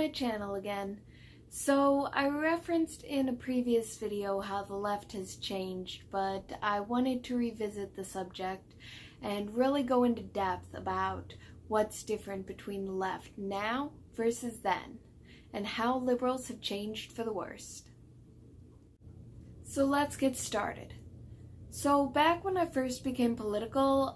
my channel again. So I referenced in a previous video how the left has changed, but I wanted to revisit the subject and really go into depth about what's different between the left now versus then, and how liberals have changed for the worst. So let's get started. So back when I first became political,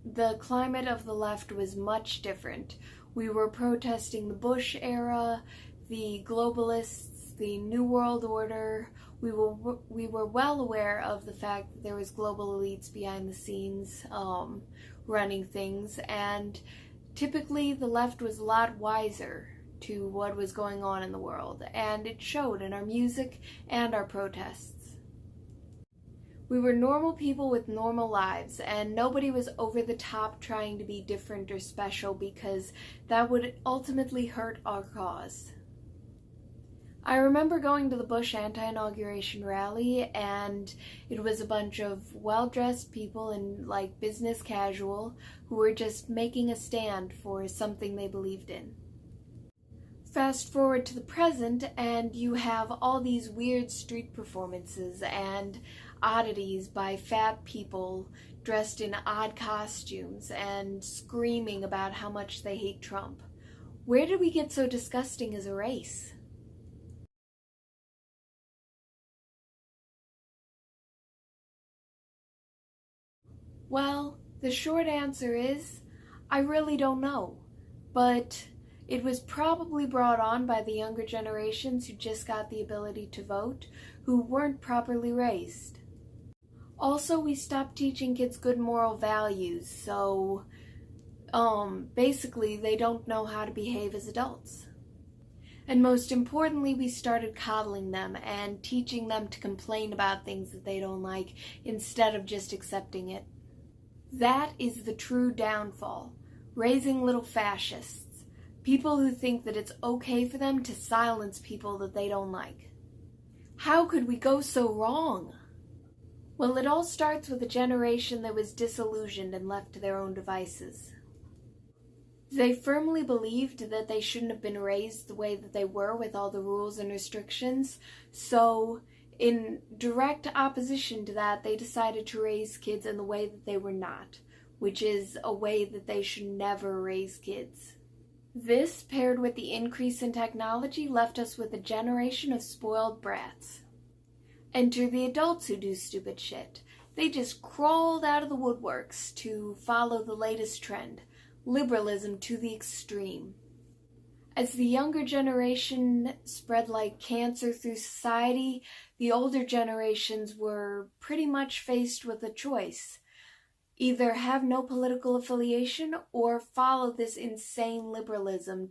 the climate of the left was much different. We were protesting the Bush era, the globalists, the New World Order. We were well aware of the fact that there was global elites behind the scenes running things, and typically the left was a lot wiser to what was going on in the world, and it showed in our music and our protests. We were normal people with normal lives, and nobody was over the top trying to be different or special, because that would ultimately hurt our cause. I remember going to the Bush anti-inauguration rally, and it was a bunch of well-dressed people in like business casual who were just making a stand for something they believed in. Fast forward to the present, and you have all these weird street performances and oddities by fat people dressed in odd costumes and screaming about how much they hate Trump. Where did we get so disgusting as a race? Well, the short answer is, I really don't know, but it was probably brought on by the younger generations who just got the ability to vote, who weren't properly raised. Also, we stopped teaching kids good moral values, so basically they don't know how to behave as adults. And most importantly, we started coddling them and teaching them to complain about things that they don't like instead of just accepting it. That is the true downfall, raising little fascists, people who think that it's okay for them to silence people that they don't like. How could we go so wrong? Well, it all starts with a generation that was disillusioned and left to their own devices. They firmly believed that they shouldn't have been raised the way that they were with all the rules and restrictions, so in direct opposition to that, they decided to raise kids in the way that they were not, which is a way that they should never raise kids. This, paired with the increase in technology, left us with a generation of spoiled brats. Enter the adults who do stupid shit. They just crawled out of the woodworks to follow the latest trend, liberalism to the extreme. As the younger generation spread like cancer through society, the older generations were pretty much faced with a choice. Either have no political affiliation or follow this insane liberalism.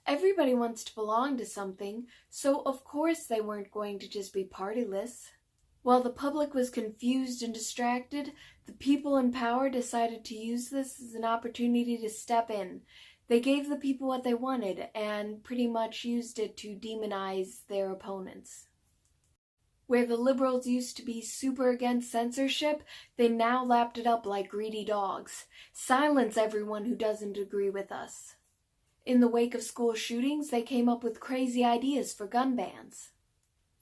Everybody wants to belong to something, so of course they weren't going to just be partyless. While the public was confused and distracted, the people in power decided to use this as an opportunity to step in. They gave the people what they wanted and pretty much used it to demonize their opponents. Where the liberals used to be super against censorship, they now lapped it up like greedy dogs. Silence everyone who doesn't agree with us. In the wake of school shootings, they came up with crazy ideas for gun bans.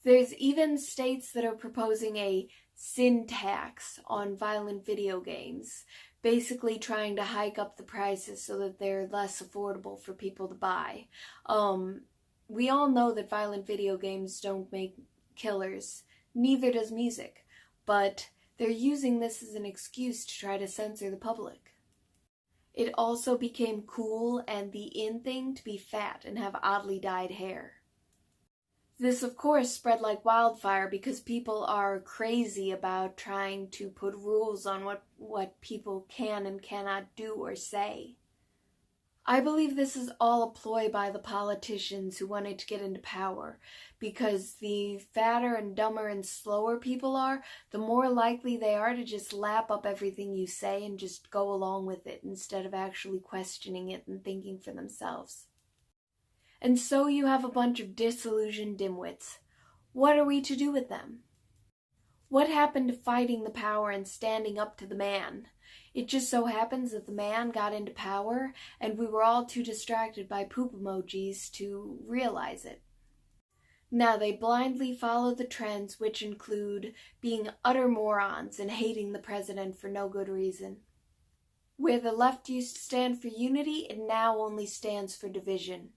There's even states that are proposing a sin tax on violent video games, basically trying to hike up the prices so that they're less affordable for people to buy. We all know that violent video games don't make killers, neither does music, but they're using this as an excuse to try to censor the public. It also became cool and the in thing to be fat and have oddly dyed hair. This, of course, spread like wildfire because people are crazy about trying to put rules on what people can and cannot do or say. I believe this is all a ploy by the politicians who wanted to get into power, because the fatter and dumber and slower people are, the more likely they are to just lap up everything you say and just go along with it instead of actually questioning it and thinking for themselves. And so you have a bunch of disillusioned dimwits. What are we to do with them? What happened to fighting the power and standing up to the man? It just so happens that the man got into power, and we were all too distracted by poop emojis to realize it. Now they blindly follow the trends, which include being utter morons and hating the president for no good reason. Where the left used to stand for unity, it now only stands for division.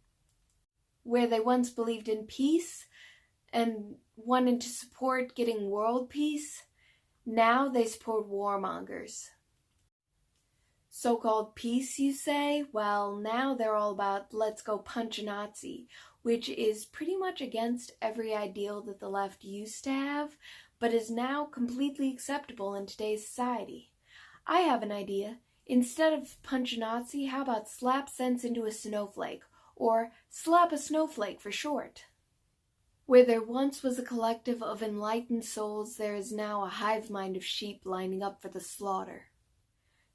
Where they once believed in peace and wanted to support getting world peace, now they support warmongers. So-called peace, you say? Well, now they're all about let's go punch a Nazi, which is pretty much against every ideal that the left used to have, but is now completely acceptable in today's society. I have an idea. Instead of punch a Nazi, how about slap sense into a snowflake, or slap a snowflake for short? Where there once was a collective of enlightened souls, there is now a hive mind of sheep lining up for the slaughter.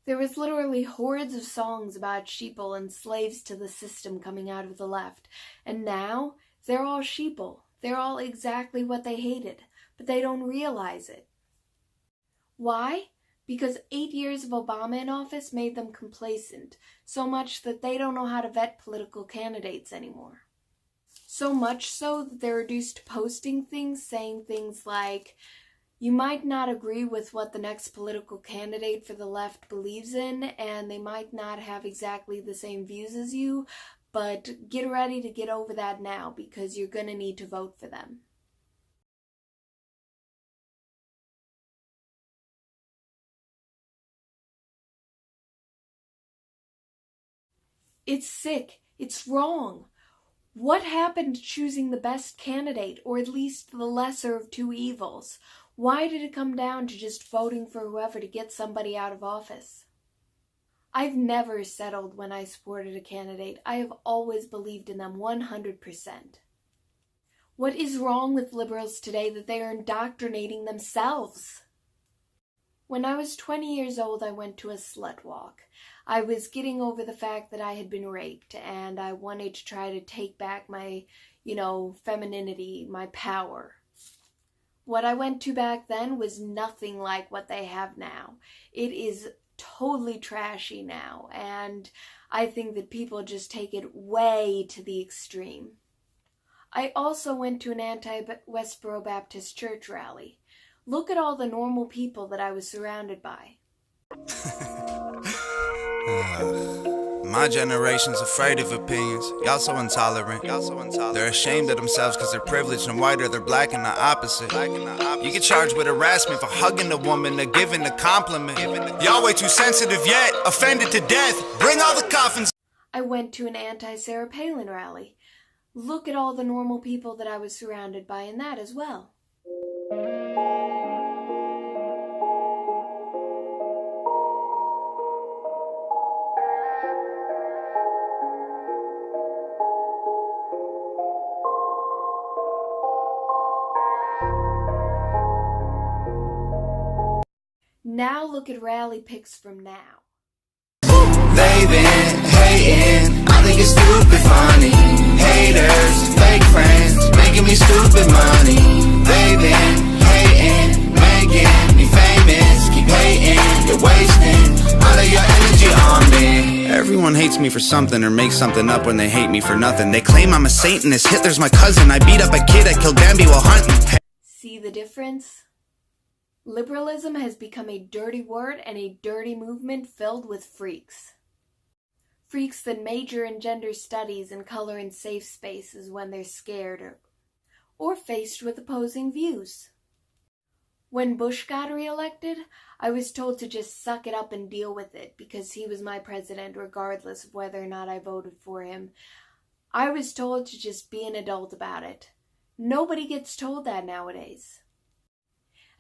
There was literally hordes of songs about sheeple and slaves to the system coming out of the left, and now they're all sheeple. They're all exactly what they hated, but they don't realize it. Why? Because 8 years of Obama in office made them complacent, so much that they don't know how to vet political candidates anymore. So much so that they're reduced to posting things, saying things like, you might not agree with what the next political candidate for the left believes in, and they might not have exactly the same views as you, but get ready to get over that now, because you're going to need to vote for them. It's sick. It's wrong. What happened to choosing the best candidate, or at least the lesser of two evils? Why did it come down to just voting for whoever to get somebody out of office? I've never settled when I supported a candidate. I have always believed in them 100%. What is wrong with liberals today that they are indoctrinating themselves? When I was 20 years old, I went to a slut walk. I was getting over the fact that I had been raped, and I wanted to try to take back my, femininity, my power. What I went to back then was nothing like what they have now. It is totally trashy now, and I think that people just take it way to the extreme. I also went to an anti-Westboro Baptist Church rally. Look at all the normal people that I was surrounded by. My generation's afraid of opinions. Y'all so intolerant. They're ashamed of themselves because they're privileged and white, or they're black and the opposite. You get charged with harassment for hugging a woman or giving a compliment. Y'all way too sensitive yet offended to death. Bring all the coffins. I went to an anti-Sarah Palin rally. Look at all the normal people that I was surrounded by in that as well. Now look at rally pics from now. They've been hating, I think it's stupid funny. Haters, fake friends, making me stupid money. They've been hating, making me famous. Keep hating, you're wasting all of your energy on me. Everyone hates me for something or makes something up when they hate me for nothing. They claim I'm a Satanist, Hitler's my cousin. I beat up a kid, I killed Bambi while hunting. See the difference? Liberalism has become a dirty word and a dirty movement filled with freaks. Freaks that major in gender studies and color in safe spaces when they're scared or faced with opposing views. When Bush got reelected, I was told to just suck it up and deal with it because he was my president regardless of whether or not I voted for him. I was told to just be an adult about it. Nobody gets told that nowadays.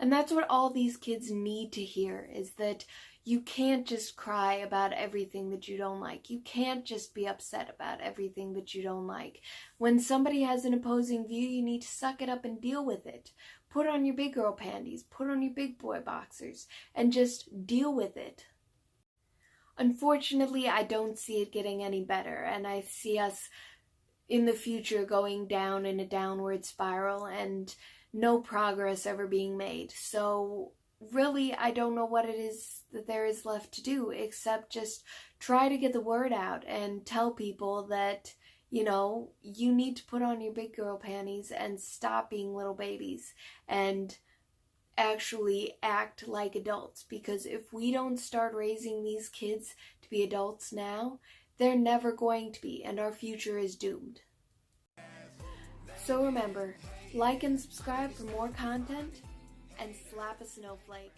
And that's what all these kids need to hear, is that you can't just cry about everything that you don't like. You can't just be upset about everything that you don't like. When somebody has an opposing view, you need to suck it up and deal with it. Put on your big girl panties, put on your big boy boxers, and just deal with it. Unfortunately, I don't see it getting any better, and I see us in the future going down in a downward spiral and no progress ever being made. So really, I don't know what it is that there is left to do except just try to get the word out and tell people that, you know, you need to put on your big girl panties and stop being little babies and actually act like adults. Because if we don't start raising these kids to be adults now, they're never going to be, and our future is doomed. So remember, like and subscribe for more content, and slap a snowflake.